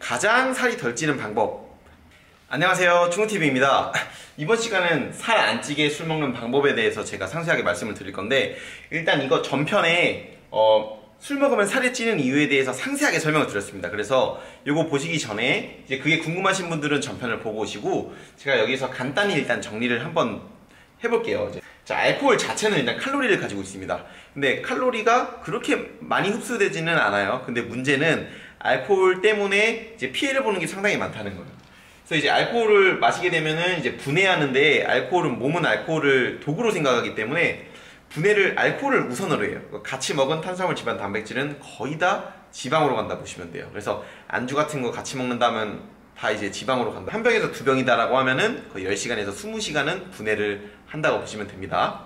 가장 살이 덜 찌는 방법. 안녕하세요, 충우TV입니다. 이번 시간은 살 안 찌게 술 먹는 방법에 대해서 제가 상세하게 말씀을 드릴 건데, 일단 이거 전편에 술 먹으면 살이 찌는 이유에 대해서 상세하게 설명을 드렸습니다. 그래서 이거 보시기 전에 이제 그게 궁금하신 분들은 전편을 보고 오시고, 제가 여기서 간단히 일단 정리를 한번 해볼게요. 자, 알코올 자체는 일단 칼로리를 가지고 있습니다. 근데 칼로리가 그렇게 많이 흡수되지는 않아요. 근데 문제는 알코올 때문에 이제 피해를 보는 게 상당히 많다는 거예요. 그래서 이제 알코올을 마시게 되면은 이제 분해하는데, 몸은 알코올을 도구로 생각하기 때문에 알코올을 우선으로 해요. 같이 먹은 탄수화물, 지방, 단백질은 거의 다 지방으로 간다 보시면 돼요. 그래서 안주 같은 거 같이 먹는다면 다 이제 지방으로 간다. 한 병에서 두 병이다라고 하면은 거의 10시간에서 20시간은 분해를 한다고 보시면 됩니다.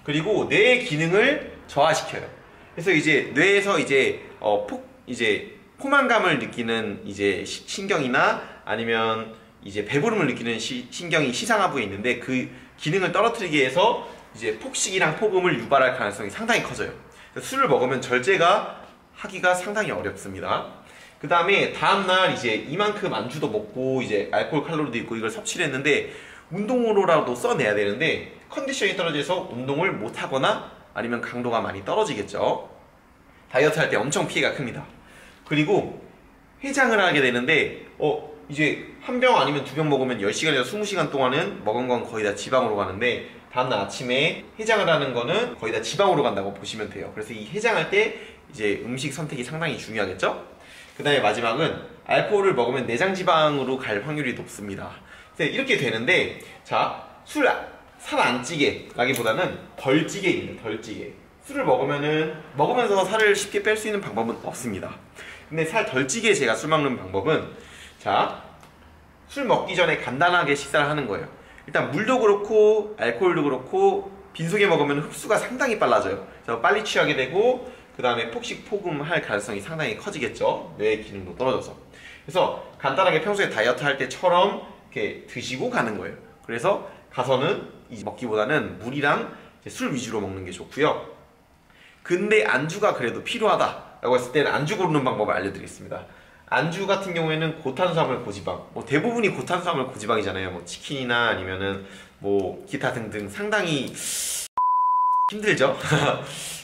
그리고 뇌의 기능을 저하시켜요. 그래서 이제 뇌에서 포만감을 느끼는 이제 신경이나 아니면 이제 배부름을 느끼는 신경이 시상하부에 있는데, 그 기능을 떨어뜨리게 해서 이제 폭식이랑 폭음을 유발할 가능성이 상당히 커져요. 술을 먹으면 절제가 하기가 상당히 어렵습니다. 그 다음에 다음날 이제 이만큼 안주도 먹고 이제 알코올 칼로리도 있고 이걸 섭취를 했는데, 운동으로라도 써내야 되는데 컨디션이 떨어져서 운동을 못하거나 아니면 강도가 많이 떨어지겠죠. 다이어트 할 때 엄청 피해가 큽니다. 그리고 해장을 하게 되는데 이제 한 병 아니면 두 병 먹으면 10시간에서 20시간 동안은 먹은 건 거의 다 지방으로 가는데, 다음날 아침에 해장을 하는 거는 거의 다 지방으로 간다고 보시면 돼요. 그래서 이 해장할 때 이제 음식 선택이 상당히 중요하겠죠. 그 다음에 마지막은 알코올을 먹으면 내장 지방으로 갈 확률이 높습니다. 이렇게 되는데, 자, 살 안 찌게 라기보다는 덜 찌게입니다. 덜 찌게. 술을 먹으면서 살을 쉽게 뺄 수 있는 방법은 없습니다. 근데 살 덜 찌게 제가 술 먹는 방법은, 자, 술 먹기 전에 간단하게 식사를 하는 거예요. 일단 물도 그렇고 알코올도 그렇고 빈속에 먹으면 흡수가 상당히 빨라져요. 그래서 빨리 취하게 되고, 그 다음에 폭식 폭음할 가능성이 상당히 커지겠죠. 뇌의 기능도 떨어져서. 그래서 간단하게 평소에 다이어트 할 때처럼 이렇게 드시고 가는 거예요. 그래서 가서는 먹기보다는 물이랑 술 위주로 먹는 게 좋고요. 근데 안주가 그래도 필요하다라고 했을 때는 안주 고르는 방법을 알려드리겠습니다. 안주 같은 경우에는 고탄수화물, 고지방, 대부분이 고탄수화물, 고지방이잖아요. 치킨이나 아니면은 기타 등등 상당히 힘들죠.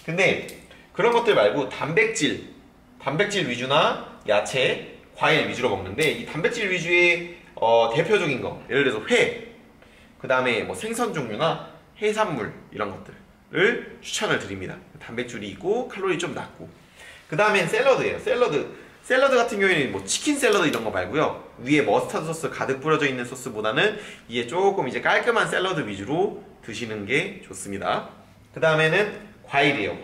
근데 그런 것들 말고 단백질 위주나 야채, 과일 위주로 먹는데, 이 단백질 위주의 대표적인 거, 예를 들어서 회, 그 다음에 생선 종류나 해산물 이런 것들을 추천을 드립니다. 단백질이 있고 칼로리 좀 낮고. 그 다음엔 샐러드예요. 샐러드 같은 경우에는 치킨 샐러드 이런 거 말고요, 위에 머스타드 소스 가득 뿌려져 있는 소스보다는 이게 조금 이제 깔끔한 샐러드 위주로 드시는 게 좋습니다. 그 다음에는 과일이에요.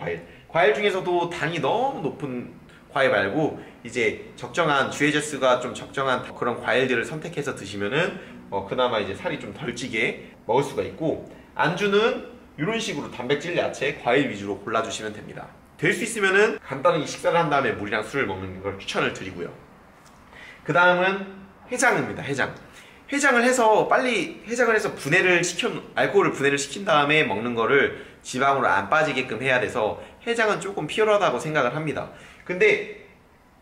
과일 중에서도 당이 너무 높은 과일 말고 이제 적정한 GHS가 좀 적정한 그런 과일들을 선택해서 드시면은 그나마 이제 살이 좀 덜 찌게 먹을 수가 있고, 안주는 이런 식으로 단백질, 야채, 과일 위주로 골라주시면 됩니다. 될 수 있으면은 간단히 식사를 한 다음에 물이랑 술을 먹는 걸 추천을 드리고요. 그 다음은 해장입니다. 해장을 해서 알코올을 분해를 시킨 다음에 먹는 거를 지방으로 안 빠지게끔 해야 돼서 해장은 조금 필요하다고 생각을 합니다. 근데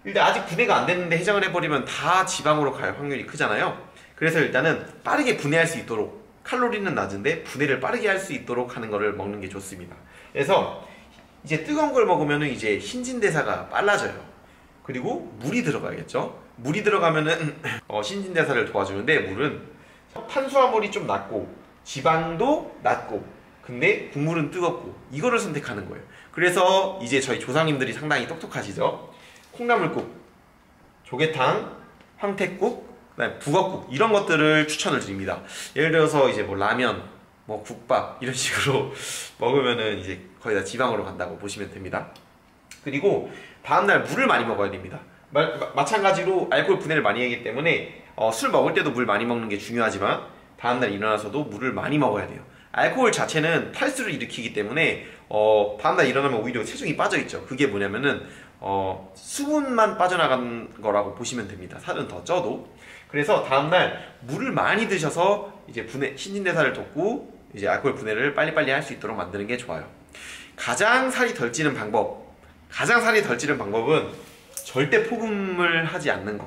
일단 아직 분해가 안 됐는데 해장을 해버리면 다 지방으로 갈 확률이 크잖아요. 그래서 일단은 빠르게 분해할 수 있도록, 칼로리는 낮은데 분해를 빠르게 할 수 있도록 하는 거를 먹는 게 좋습니다. 그래서 이제 뜨거운 걸 먹으면은 이제 신진대사가 빨라져요. 그리고 물이 들어가겠죠. 물이 들어가면은 신진대사를 도와주는데, 물은 탄수화물이 좀 낮고 지방도 낮고 근데 국물은 뜨겁고, 이거를 선택하는 거예요. 그래서 이제 저희 조상님들이 상당히 똑똑하시죠. 콩나물국, 조개탕, 황태국, 그다음에 북엇국 이런 것들을 추천을 드립니다. 예를 들어서 이제 라면, 국밥 이런 식으로 먹으면은 이제 거의 다 지방으로 간다고 보시면 됩니다. 그리고 다음날 물을 많이 먹어야 됩니다. 마찬가지로 알코올 분해를 많이 하기 때문에 술 먹을 때도 물 많이 먹는 게 중요하지만, 다음날 일어나서도 물을 많이 먹어야 돼요. 알코올 자체는 탈수를 일으키기 때문에 다음날 일어나면 오히려 체중이 빠져있죠. 그게 뭐냐면은 수분만 빠져나간 거라고 보시면 됩니다. 살은 더 쪄도. 그래서 다음날 물을 많이 드셔서 이제 신진대사를 돕고 이제 알코올 분해를 빨리빨리 할 수 있도록 만드는 게 좋아요. 가장 살이 덜 찌는 방법은 절대 폭음을 하지 않는 거.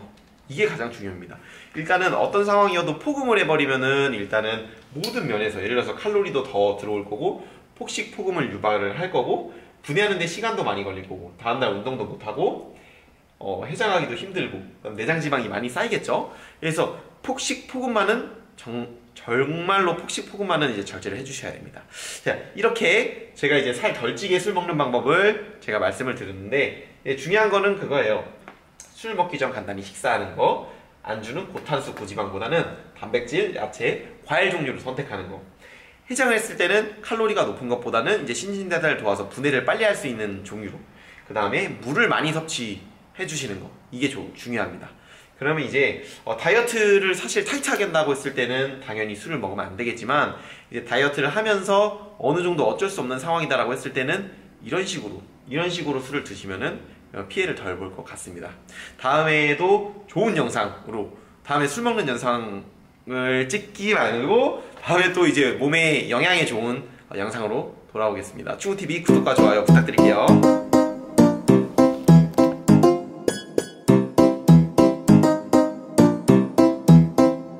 이게 가장 중요합니다. 일단은 어떤 상황이어도 폭음을 해버리면은 일단은 모든 면에서 예를 들어서 칼로리도 더 들어올 거고 폭식 폭음을 유발을 할 거고 분해하는데 시간도 많이 걸릴 거고 다음날 운동도 못하고 해장하기도 힘들고 내장 지방이 많이 쌓이겠죠. 그래서 폭식 폭음만은 정말로 폭식 폭음만은 이제 절제를 해주셔야 됩니다. 자, 이렇게 제가 이제 살 덜 찌게 술 먹는 방법을 제가 말씀을 드렸는데 중요한 거는 그거예요. 술 먹기 전 간단히 식사하는 거, 안주는 고탄수 고지방보다는 단백질, 야채, 과일 종류를 선택하는 거. 해장을 했을 때는 칼로리가 높은 것보다는 이제 신진대사를 도와서 분해를 빨리 할 수 있는 종류로. 그 다음에 물을 많이 섭취해 주시는 거. 이게 중요합니다. 그러면 이제 다이어트를 사실 타이트하게 한다고 했을 때는 당연히 술을 먹으면 안 되겠지만 이제 다이어트를 하면서 어느 정도 어쩔 수 없는 상황이다라고 했을 때는 이런 식으로 술을 드시면은 피해를 덜 볼 것 같습니다. 다음에도 좋은 영상으로 다음에 술 먹는 영상을 찍기 말고 다음에 또 이제 몸에 영양에 좋은 영상으로 돌아오겠습니다. 충우TV 구독과 좋아요 부탁드릴게요.